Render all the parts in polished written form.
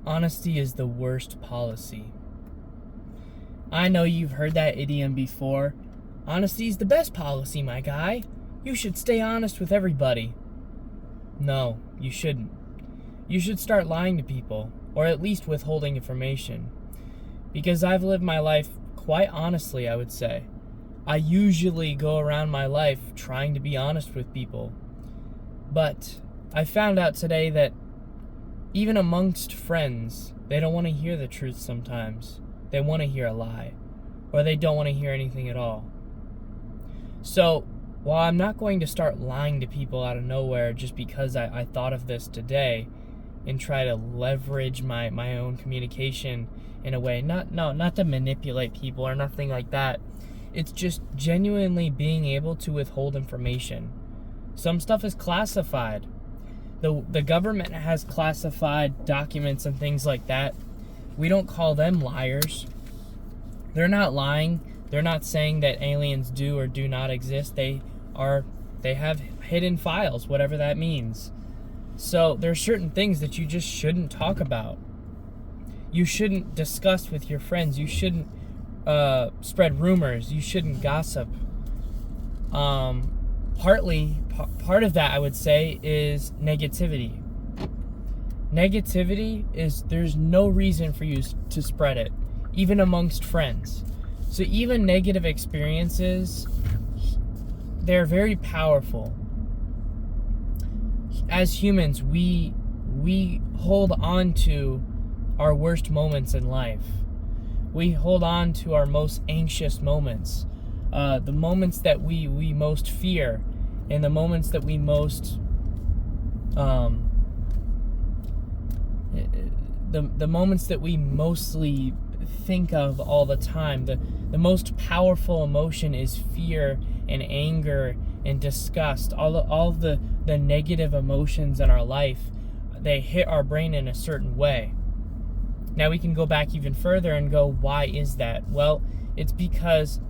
Honesty is the worst policy. I know you've heard that idiom before. Honesty is the best policy, my guy. You should stay honest with everybody. No, you shouldn't. You should start lying to people, or at least withholding information. Because I've lived my life quite honestly, I would say. I usually go around my life trying to be honest with people. But I found out today that even amongst friends, they don't want to hear the truth sometimes. They want to hear a lie, or they don't want to hear anything at all. So, while I'm not going to start lying to people out of nowhere just because I thought of this today and try to leverage my own communication in a way, not to manipulate people or nothing like that. It's just genuinely being able to withhold information. Some stuff is classified. The government has classified documents and things like that. We don't call them liars. They're not lying. They're not saying that aliens do or do not exist. They have hidden files, whatever that means. So there are certain things that you just shouldn't talk about. You shouldn't discuss with your friends. You shouldn't spread rumors. You shouldn't gossip. Part of that, I would say, is negativity. Negativity is, there's no reason for you to spread it, even amongst friends. So even negative experiences, they're very powerful. As humans, we hold on to our worst moments in life. We hold on to our most anxious moments, the moments that we most fear, and the moments that we most the moments that we mostly think of all the time. The most powerful emotion is fear and anger and disgust. All the negative emotions in our life, they hit our brain in a certain way. Now we can go back even further and go, why is that? Well, it's because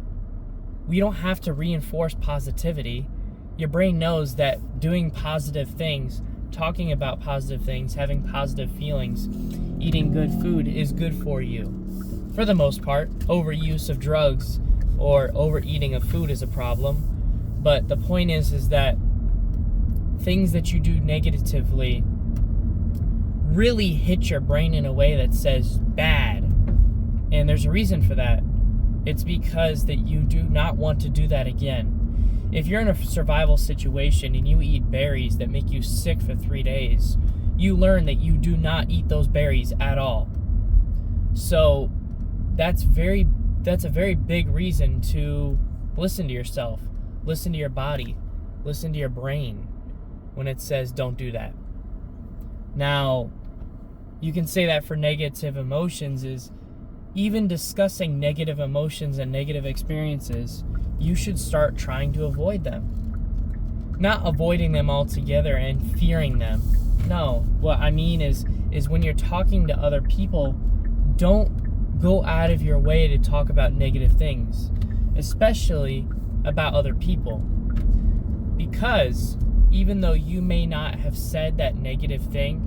we don't have to reinforce positivity. Your brain knows that doing positive things, talking about positive things, having positive feelings, eating good food is good for you. For the most part, overuse of drugs or overeating of food is a problem. But the point is that things that you do negatively really hit your brain in a way that says bad. And there's a reason for that. It's because that you do not want to do that again. If you're in a survival situation and you eat berries that make you sick for 3 days, you learn that you do not eat those berries at all. So that's a very big reason to listen to yourself, listen to your body, listen to your brain when it says don't do that. Now, you can say that for negative emotions is even discussing negative emotions and negative experiences, you should start trying to avoid them. Not avoiding them altogether and fearing them. No, what I mean is when you're talking to other people, don't go out of your way to talk about negative things, especially about other people. Because even though you may not have said that negative thing,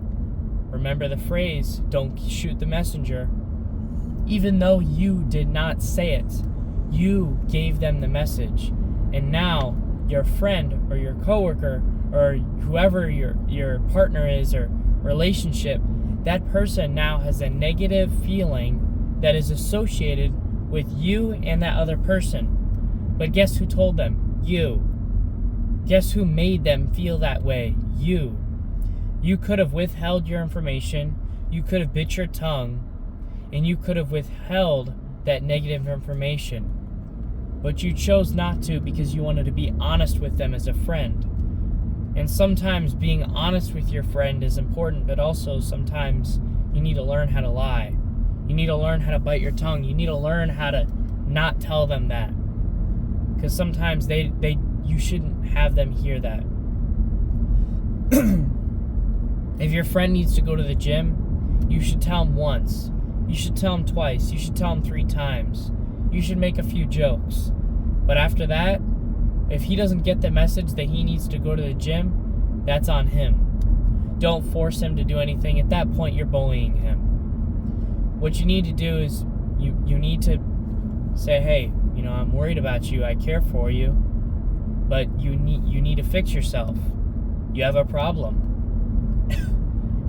remember the phrase, don't shoot the messenger. Even though you did not say it, you gave them the message. And now your friend or your coworker or whoever your partner is or relationship, that person now has a negative feeling that is associated with you and that other person. But guess who told them? You. Guess who made them feel that way? You. You could have withheld your information, you could have bit your tongue, and you could have withheld that negative information. But you chose not to because you wanted to be honest with them as a friend. And sometimes being honest with your friend is important, but also sometimes you need to learn how to lie. You need to learn how to bite your tongue. You need to learn how to not tell them that. Because sometimes you shouldn't have them hear that. If your friend needs to go to the gym, you should tell him once. You should tell him twice. You should tell him 3 times. You should make a few jokes. But after that, if he doesn't get the message that he needs to go to the gym, that's on him. Don't force him to do anything. At that point, you're bullying him. what you need to do is you need to say, hey, I'm worried about you, I care for you, but you need to fix yourself. You have a problem.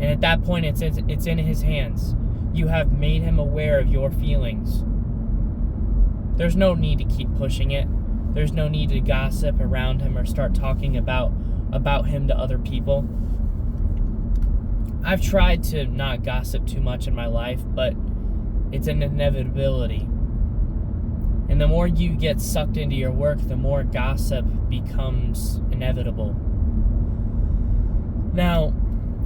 And at that point, it's in his hands. You have made him aware of your feelings. There's no need to keep pushing it. There's no need to gossip around him or start talking about him to other people. I've tried to not gossip too much in my life, but it's an inevitability. And the more you get sucked into your work, the more gossip becomes inevitable. Now,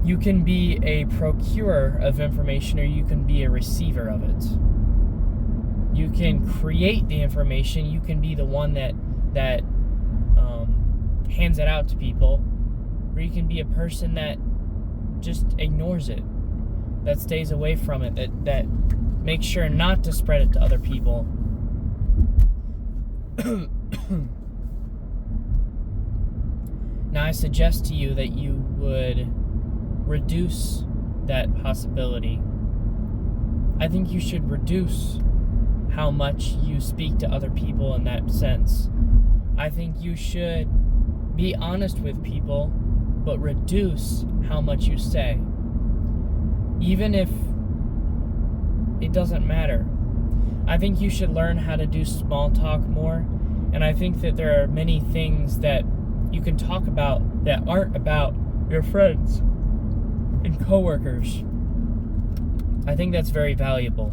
you can be a procurer of information, or you can be a receiver of it. You can create the information. You can be the one that hands it out to people, or you can be a person that just ignores it, that stays away from it, that makes sure not to spread it to other people. Now, I suggest to you that you would reduce that possibility. I think you should reduce how much you speak to other people in that sense. I think you should be honest with people, but reduce how much you say. Even if it doesn't matter. I think you should learn how to do small talk more, and I think that there are many things that you can talk about that aren't about your friends and coworkers. I think that's very valuable.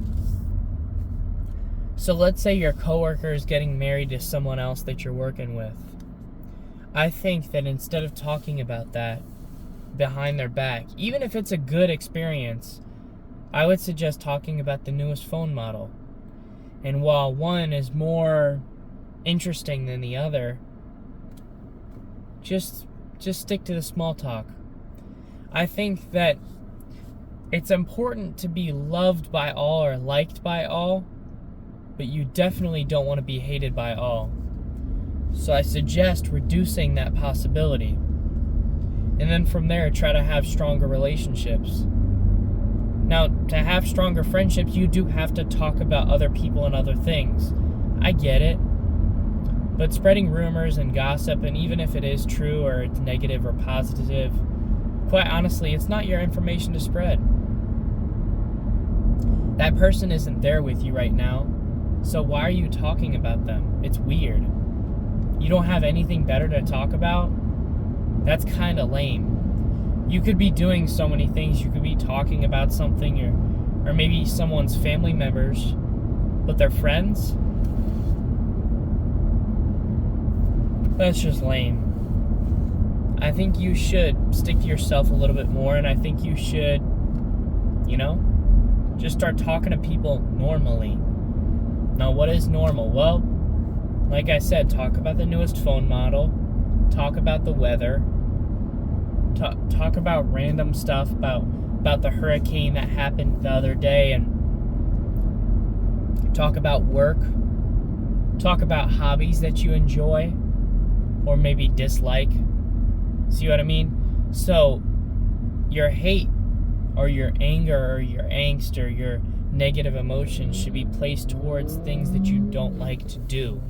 So let's say your coworker is getting married to someone else that you're working with. I think that instead of talking about that behind their back, even if it's a good experience, I would suggest talking about the newest phone model. And while one is more interesting than the other, just stick to the small talk. I think that it's important to be loved by all or liked by all, but you definitely don't want to be hated by all. So I suggest reducing that possibility. And then from there, try to have stronger relationships. Now, to have stronger friendships, you do have to talk about other people and other things. I get it. But spreading rumors and gossip, and even if it is true or it's negative or positive, quite honestly, it's not your information to spread. That person isn't there with you right now, so why are you talking about them? It's weird. You don't have anything better to talk about? That's kind of lame. You could be doing so many things. You could be talking about something, or maybe someone's family members, but they're friends? That's just lame. I think you should stick to yourself a little bit more, and I think you should, just start talking to people normally. Now, what is normal? Well, like I said, talk about the newest phone model, talk about the weather, talk about random stuff, about the hurricane that happened the other day, and talk about work, talk about hobbies that you enjoy or maybe dislike. See what I mean? So your hate or your anger or your angst or your negative emotions should be placed towards things that you don't like to do.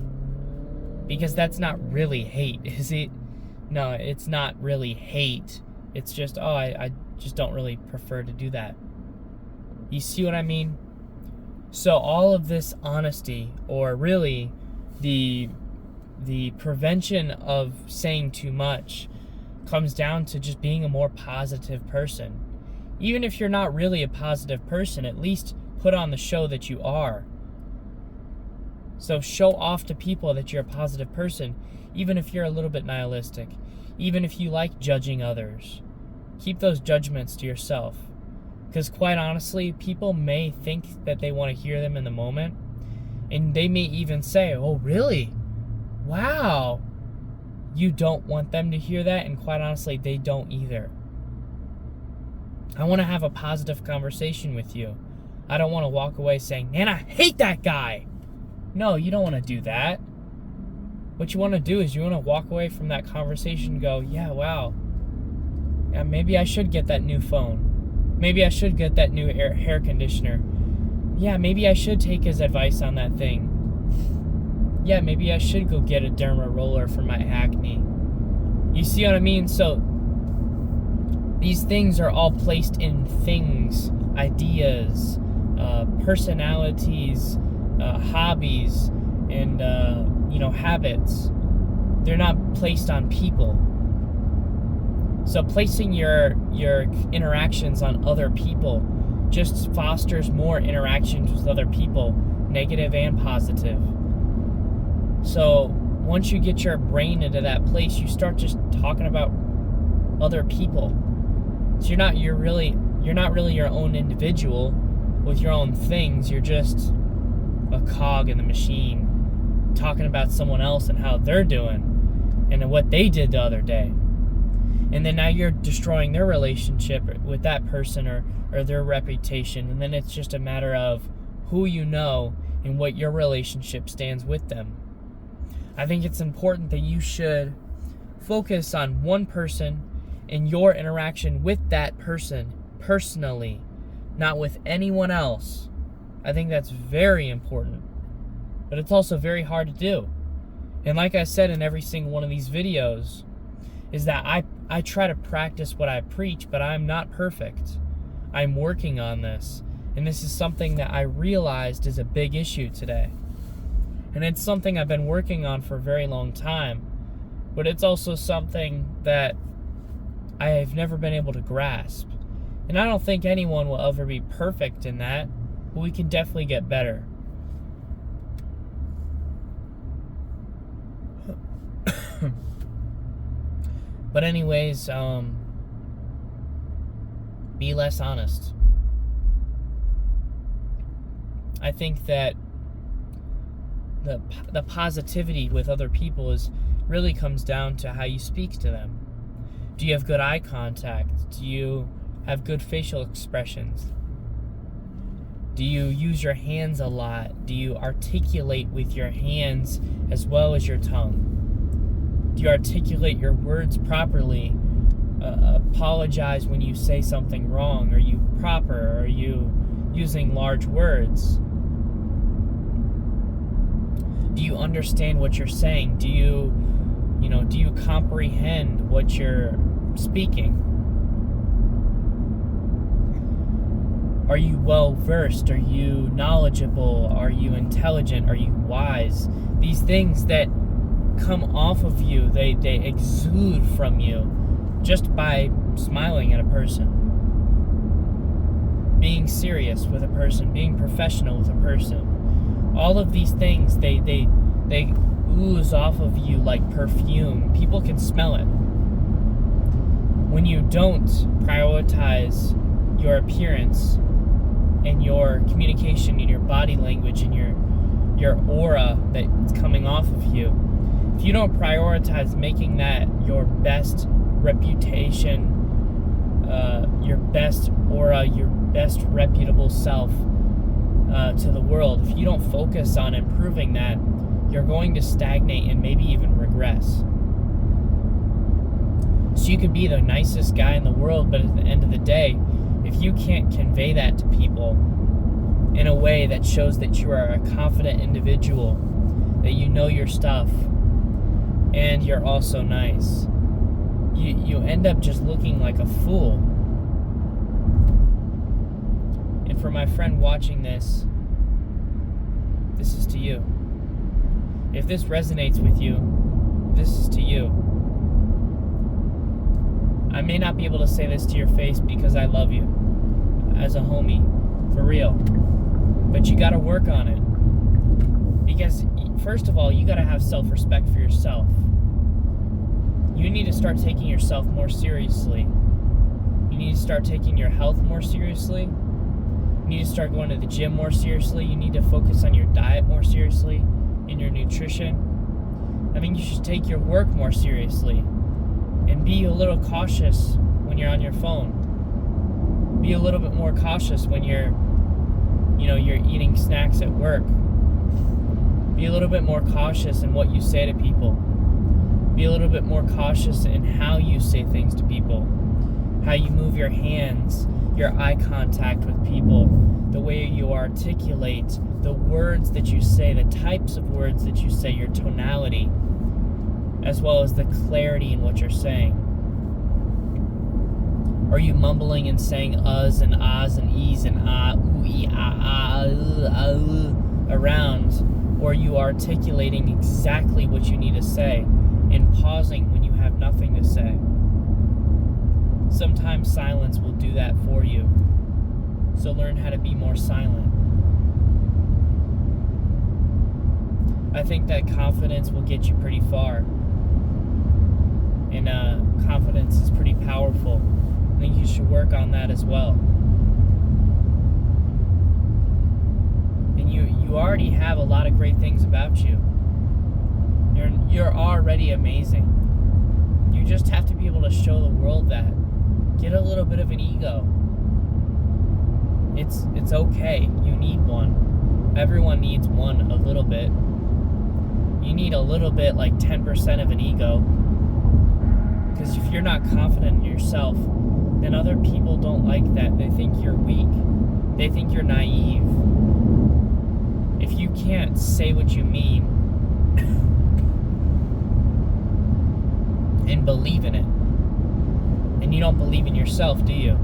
Because that's not really hate, is it? No, it's not really hate. It's just, I just don't really prefer to do that. You see what I mean? So all of this honesty, or really the prevention of saying too much, comes down to just being a more positive person. Even if you're not really a positive person, at least put on the show that you are. So show off to people that you're a positive person, even if you're a little bit nihilistic, even if you like judging others. Keep those judgments to yourself. Because quite honestly, people may think that they want to hear them in the moment, and they may even say, oh, really? Wow. You don't want them to hear that, and quite honestly, they don't either. I want to have a positive conversation with you. I don't want to walk away saying, man, I hate that guy. No, you don't want to do that. What you want to do is you want to walk away from that conversation and go, yeah, wow. Yeah, maybe I should get that new phone. Maybe I should get that new hair conditioner. yeah, maybe I should take his advice on that thing. Yeah, maybe I should go get a derma roller for my acne. You see what I mean? So these things are all placed in things, ideas, personalities, hobbies, and habits. They're not placed on people. So placing your interactions on other people just fosters more interactions with other people, negative and positive. So once you get your brain into that place, you start just talking about other people. So you're not really your own individual with your own things. You're just a cog in the machine, talking about someone else and how they're doing and what they did the other day. And then now you're destroying their relationship with that person or their reputation. And then it's just a matter of who you know and what your relationship stands with them. I think it's important that you should focus on one person and your interaction with that person personally, not with anyone else. I think that's very important. But it's also very hard to do. And like I said in every single one of these videos, is that I try to practice what I preach, but I'm not perfect. I'm working on this. And this is something that I realized is a big issue today. And it's something I've been working on for a very long time. But it's also something that I have never been able to grasp. And I don't think anyone will ever be perfect in that, but we can definitely get better. But anyways, be less honest. I think that the positivity with other people really comes down to how you speak to them. Do you have good eye contact? Do you have good facial expressions? Do you use your hands a lot? Do you articulate with your hands as well as your tongue? Do you articulate your words properly? Apologize when you say something wrong? Are you proper? Are you using large words? Do you understand what you're saying? Do you comprehend what you're speaking? Are you well versed? Are you knowledgeable? Are you intelligent? Are you wise? These things that come off of you, they exude from you just by smiling at a person, being serious with a person, being professional with a person. All of these things, they ooze off of you like perfume. People can smell it. When you don't prioritize your appearance and your communication and your body language and your aura that's coming off of you, if you don't prioritize making that your best reputation, your best aura, your best reputable self to the world, if you don't focus on improving that, you're going to stagnate and maybe even regress. So you could be the nicest guy in the world, but at the end of the day, if you can't convey that to people in a way that shows that you are a confident individual, that you know your stuff, and you're also nice, you end up just looking like a fool. And for my friend watching this is to you. If this resonates with you, this is to you. I may not be able to say this to your face because I love you as a homie, for real. But you gotta work on it. Because first of all, you gotta have self-respect for yourself. You need to start taking yourself more seriously. You need to start taking your health more seriously. You need to start going to the gym more seriously. You need to focus on your diet more seriously, and your nutrition. I think you should take your work more seriously. And be a little cautious when you're on your phone. Be a little bit more cautious when you're eating snacks at work. Be a little bit more cautious in what you say to people. Be a little bit more cautious in how you say things to people. How you move your hands, your eye contact with people, the way you are articulate the words that you say, the types of words that you say, your tonality, as well as the clarity in what you're saying. Are you mumbling and saying uhs and ahs and e's and ooh, ee, around? Or are you articulating exactly what you need to say and pausing when you have nothing to say? Sometimes silence will do that for you. So learn how to be more silent. I think that confidence will get you pretty far. And confidence is pretty powerful. I think you should work on that as well. And you already have a lot of great things about you. You're already amazing. You just have to be able to show the world that. Get a little bit of an ego. It's okay. You need one. Everyone needs one a little bit. You need a little bit, like 10% of an ego. Because if you're not confident in yourself, then other people don't like that. They think you're weak. They think you're naive. If you can't say what you mean and believe in it, and you don't believe in yourself, do you?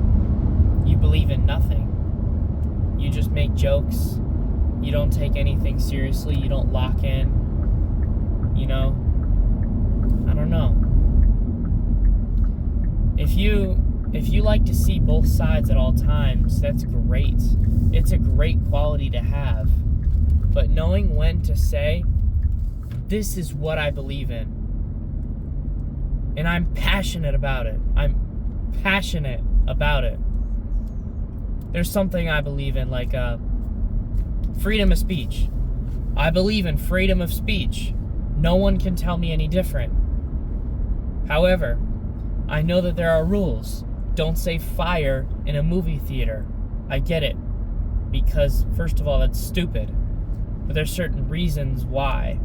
You believe in nothing. You just make jokes. You don't take anything seriously. You don't lock in. You know? I don't know. If you like to see both sides at all times, that's great. It's a great quality to have. But knowing when to say, this is what I believe in. And I'm passionate about it. I'm passionate about it. There's something I believe in, like freedom of speech. I believe in freedom of speech. No one can tell me any different. However, I know that there are rules. Don't say fire in a movie theater. I get it. Because, first of all, that's stupid. But there's certain reasons why.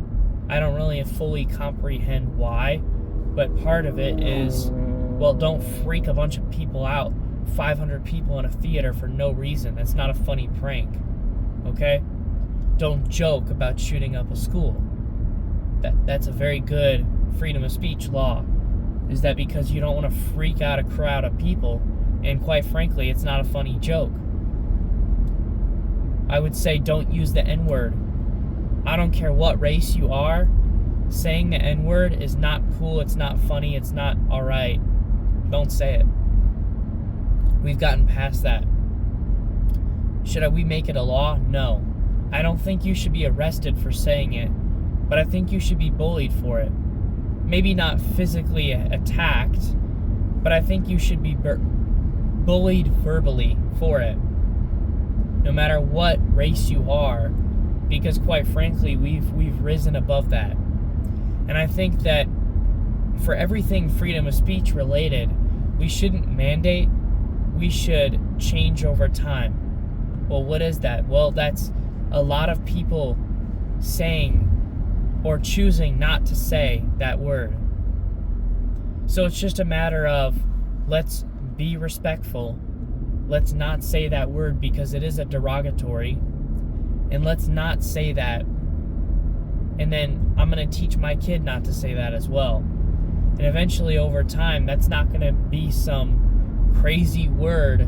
I don't really fully comprehend why. But part of it is, well, don't freak a bunch of people out. 500 people in a theater for no reason. That's not a funny prank. Okay? Don't joke about shooting up a school. That's a very good freedom of speech law. Is that because you don't want to freak out a crowd of people, and quite frankly, it's not a funny joke. I would say don't use the N-word. I don't care what race you are, saying the N-word is not cool, it's not funny, it's not alright. Don't say it. We've gotten past that. Should we make it a law? No. I don't think you should be arrested for saying it, but I think you should be bullied for it. Maybe not physically attacked, but I think you should be bullied verbally for it. No matter what race you are, because quite frankly, we've risen above that. And I think that for everything freedom of speech related, we shouldn't mandate, we should change over time. Well, what is that? Well, that's a lot of people saying or choosing not to say that word. So it's just a matter of, let's be respectful. Let's not say that word because it is a derogatory. And let's not say that. And then I'm going to teach my kid not to say that as well. And eventually over time, that's not going to be some crazy word,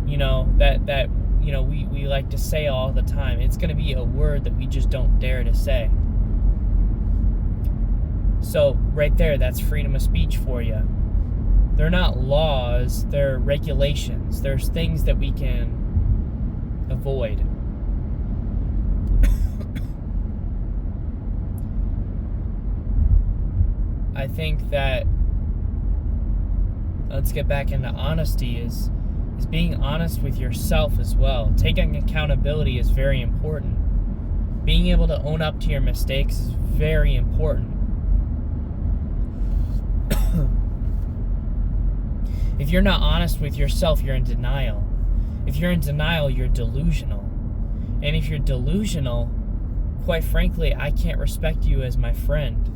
that we like to say all the time. It's going to be a word that we just don't dare to say. So right there, that's freedom of speech for you. They're not laws, they're regulations. There's things that we can avoid. I think that, let's get back into honesty, is being honest with yourself as well. Taking accountability is very important. Being able to own up to your mistakes is very important. If you're not honest with yourself, you're in denial. If you're in denial, you're delusional. And if you're delusional, quite frankly, I can't respect you as my friend.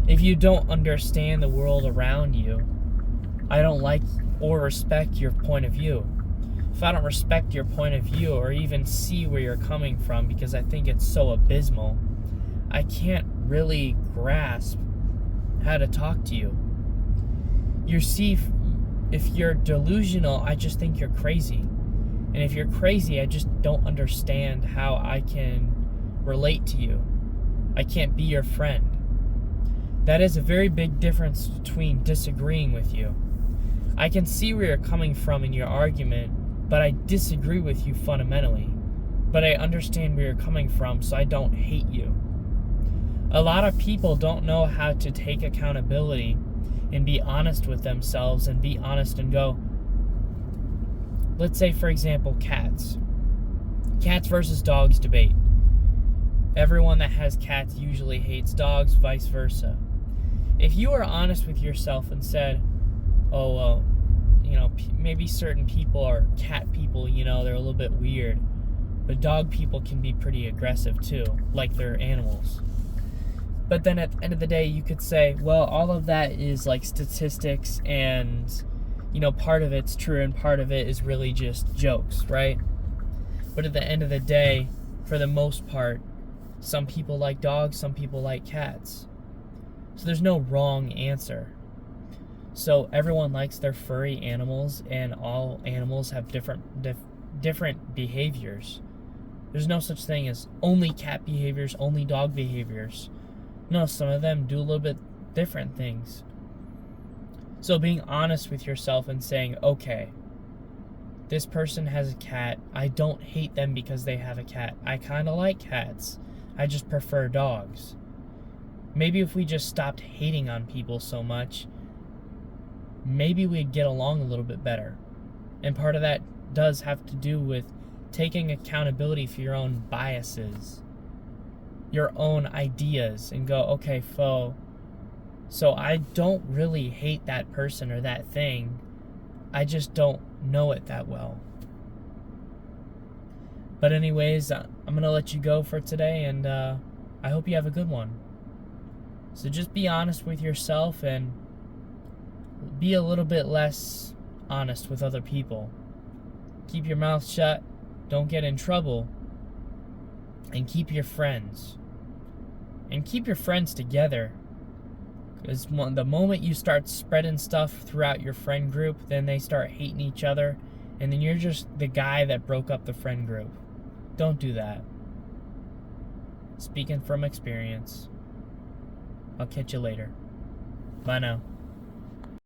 If you don't understand the world around you, I don't like or respect your point of view. if I don't respect your point of view or even see where you're coming from because I think it's so abysmal, I can't really grasp how to talk to you. You see, if you're delusional, I just think you're crazy. And if you're crazy, I just don't understand how I can relate to you. I can't be your friend. That is a very big difference between disagreeing with you. I can see where you're coming from in your argument, but I disagree with you fundamentally. But I understand where you're coming from, so I don't hate you. A lot of people don't know how to take accountability and be honest with themselves and be honest and go, let's say, for example, cats. Cats versus dogs debate. Everyone that has cats usually hates dogs, vice versa. If you are honest with yourself and said, oh, well, maybe certain people are cat people, they're a little bit weird, but dog people can be pretty aggressive too, like they're animals. But then at the end of the day, you could say, well, all of that is like statistics and, part of it's true and part of it is really just jokes, right? But at the end of the day, for the most part, some people like dogs, some people like cats. So there's no wrong answer. So everyone likes their furry animals, and all animals have different behaviors. There's no such thing as only cat behaviors, only dog behaviors. No, some of them do a little bit different things. So being honest with yourself and saying, okay, this person has a cat. I don't hate them because they have a cat. I kind of like cats. I just prefer dogs. Maybe if we just stopped hating on people so much, maybe we'd get along a little bit better. And part of that does have to do with taking accountability for your own biases, your own ideas, and go, okay, so I don't really hate that person or that thing. I just don't know it that well. But anyways, I'm going to let you go for today, and I hope you have a good one. So just be honest with yourself and be a little bit less honest with other people. Keep your mouth shut, don't get in trouble, and keep your friends. And keep your friends together. Because the moment you start spreading stuff throughout your friend group, then they start hating each other, and then you're just the guy that broke up the friend group. Don't do that. Speaking from experience. I'll catch you later. Bye now.